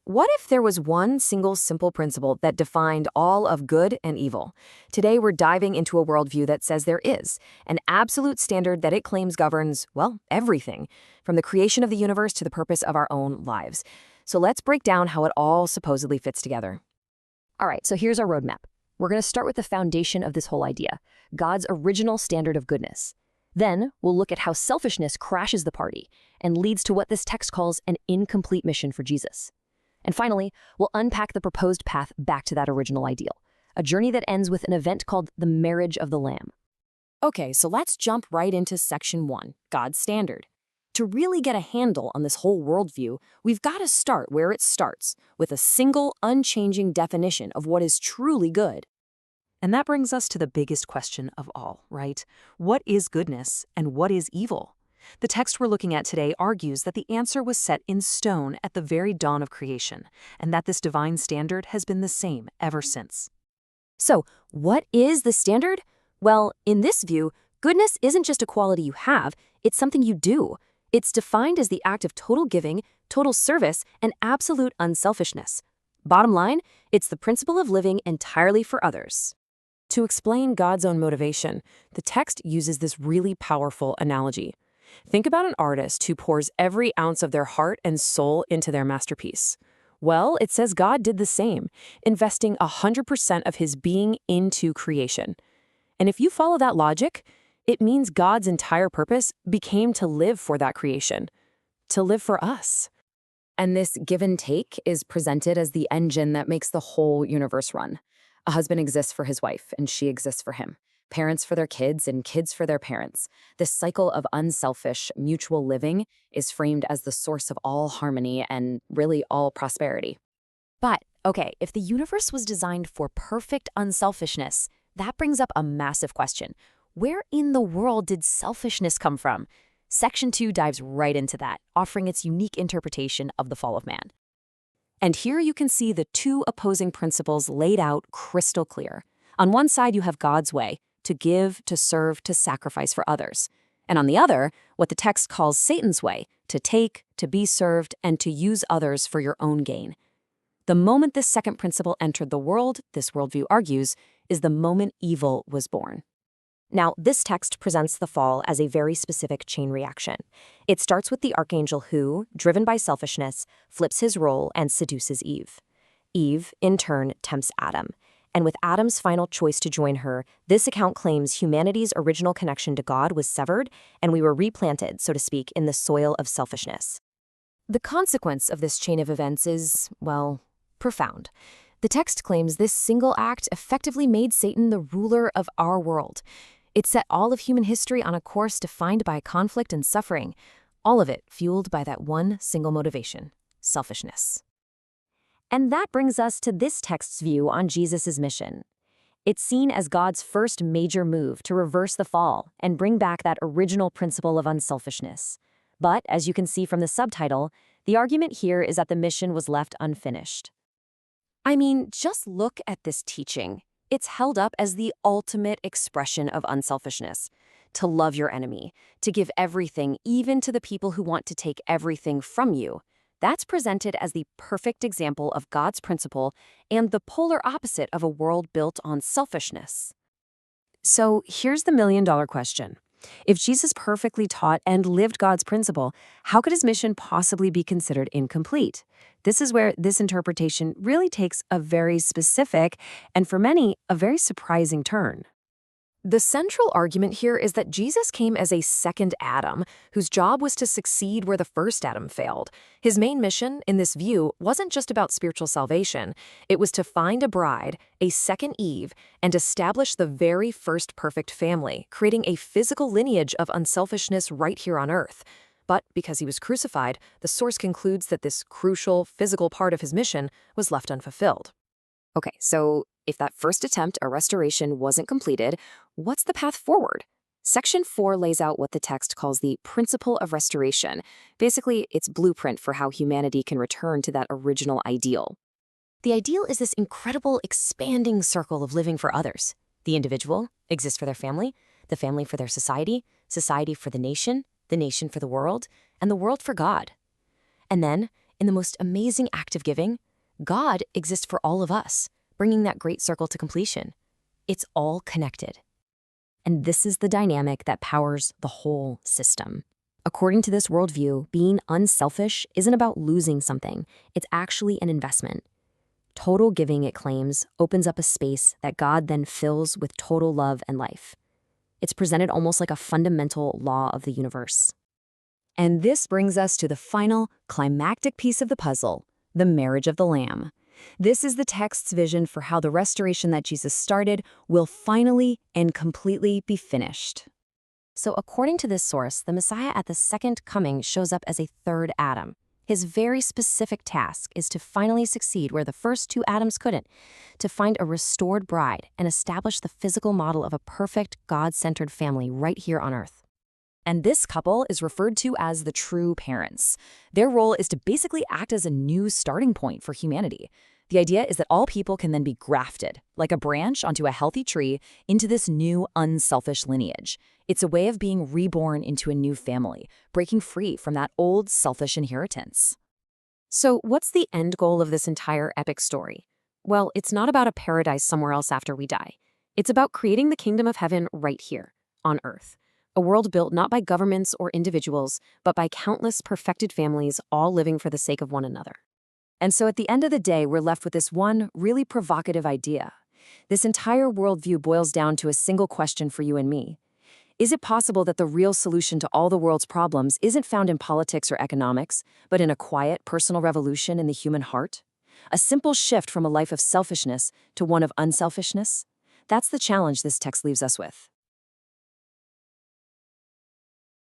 What if there was one single simple principle that defined all of good and evil? Today, we're diving into a worldview that says there is an absolute standard that it claims governs, well, everything, from the creation of the universe to the purpose of our own lives. So let's break down how it all supposedly fits together. All right, so here's our roadmap. We're going to start with the foundation of this whole idea, God's original standard of goodness. Then, we'll look at how selfishness crashes the party and leads to what this text calls an incomplete mission for Jesus. And finally, we'll unpack the proposed path back to that original ideal, a journey that ends with an event called the marriage of the Lamb. Okay, so let's jump right into section 1, God's standard. To really get a handle on this whole worldview, we've got to start where it starts, with a single, unchanging definition of what is truly good. And that brings us to the biggest question of all, right? What is goodness and what is evil? The text we're looking at today argues that the answer was set in stone at the very dawn of creation, and that this divine standard has been the same ever since. So, what is the standard? Well, in this view, goodness isn't just a quality you have, it's something you do. It's defined as the act of total giving, total service, and absolute unselfishness. Bottom line, it's the principle of living entirely for others. To explain God's own motivation, the text uses this really powerful analogy. Think about an artist who pours every ounce of their heart and soul into their masterpiece. Well, it says God did the same, investing 100% of his being into creation. And if you follow that logic, it means God's entire purpose became to live for that creation, to live for us. And this give and take is presented as the engine that makes the whole universe run. A husband exists for his wife, and she exists for him. Parents for their kids, and kids for their parents. This cycle of unselfish, mutual living is framed as the source of all harmony and really all prosperity. But, okay, if the universe was designed for perfect unselfishness, that brings up a massive question. Where in the world did selfishness come from? Section 2 dives right into that, offering its unique interpretation of the fall of man. And here you can see the two opposing principles laid out crystal clear. On one side, you have God's way, to give, to serve, to sacrifice for others. And on the other, what the text calls Satan's way, to take, to be served, and to use others for your own gain. The moment this second principle entered the world, this worldview argues, is the moment evil was born. Now, this text presents the fall as a very specific chain reaction. It starts with the archangel who, driven by selfishness, flips his role and seduces Eve. Eve, in turn, tempts Adam. And with Adam's final choice to join her, this account claims humanity's original connection to God was severed, and we were replanted, so to speak, in the soil of selfishness. The consequence of this chain of events is, well, profound. The text claims this single act effectively made Satan the ruler of our world. It set all of human history on a course defined by conflict and suffering, all of it fueled by that one single motivation, selfishness. And that brings us to this text's view on Jesus' mission. It's seen as God's first major move to reverse the fall and bring back that original principle of unselfishness. But, as you can see from the subtitle, the argument here is that the mission was left unfinished. I mean, just look at this teaching. It's held up as the ultimate expression of unselfishness. To love your enemy, to give everything, even to the people who want to take everything from you. That's presented as the perfect example of God's principle and the polar opposite of a world built on selfishness. So here's the million-dollar question. If Jesus perfectly taught and lived God's principle, how could his mission possibly be considered incomplete? This is where this interpretation really takes a very specific, and for many, a very surprising turn. The central argument here is that Jesus came as a second Adam, whose job was to succeed where the first Adam failed. His main mission, in this view, wasn't just about spiritual salvation. It was to find a bride, a second Eve, and establish the very first perfect family, creating a physical lineage of unselfishness right here on earth. But because he was crucified, the source concludes that this crucial physical part of his mission was left unfulfilled. Okay, so if that first attempt at restoration wasn't completed, what's the path forward? Section 4 lays out what the text calls the principle of restoration. Basically, it's blueprint for how humanity can return to that original ideal. The ideal is this incredible, expanding circle of living for others. The individual exists for their family, the family for their society, society for the nation for the world, and the world for God. And then, in the most amazing act of giving, God exists for all of us, bringing that great circle to completion. It's all connected. And this is the dynamic that powers the whole system. According to this worldview, being unselfish isn't about losing something. It's actually an investment. Total giving, it claims, opens up a space that God then fills with total love and life. It's presented almost like a fundamental law of the universe. And this brings us to the final, climactic piece of the puzzle, the marriage of the Lamb. This is the text's vision for how the restoration that Jesus started will finally and completely be finished. So according to this source, the Messiah at the second coming shows up as a third Adam. His very specific task is to finally succeed where the first two Adams couldn't, to find a restored bride and establish the physical model of a perfect, God-centered family right here on earth. And this couple is referred to as the true parents. Their role is to basically act as a new starting point for humanity. The idea is that all people can then be grafted, like a branch onto a healthy tree, into this new unselfish lineage. It's a way of being reborn into a new family, breaking free from that old selfish inheritance. So what's the end goal of this entire epic story? Well, it's not about a paradise somewhere else after we die. It's about creating the kingdom of heaven right here, on earth. A world built not by governments or individuals, but by countless perfected families all living for the sake of one another. And so at the end of the day, we're left with this one really provocative idea. This entire worldview boils down to a single question for you and me. Is it possible that the real solution to all the world's problems isn't found in politics or economics, but in a quiet, personal revolution in the human heart? A simple shift from a life of selfishness to one of unselfishness? That's the challenge this text leaves us with.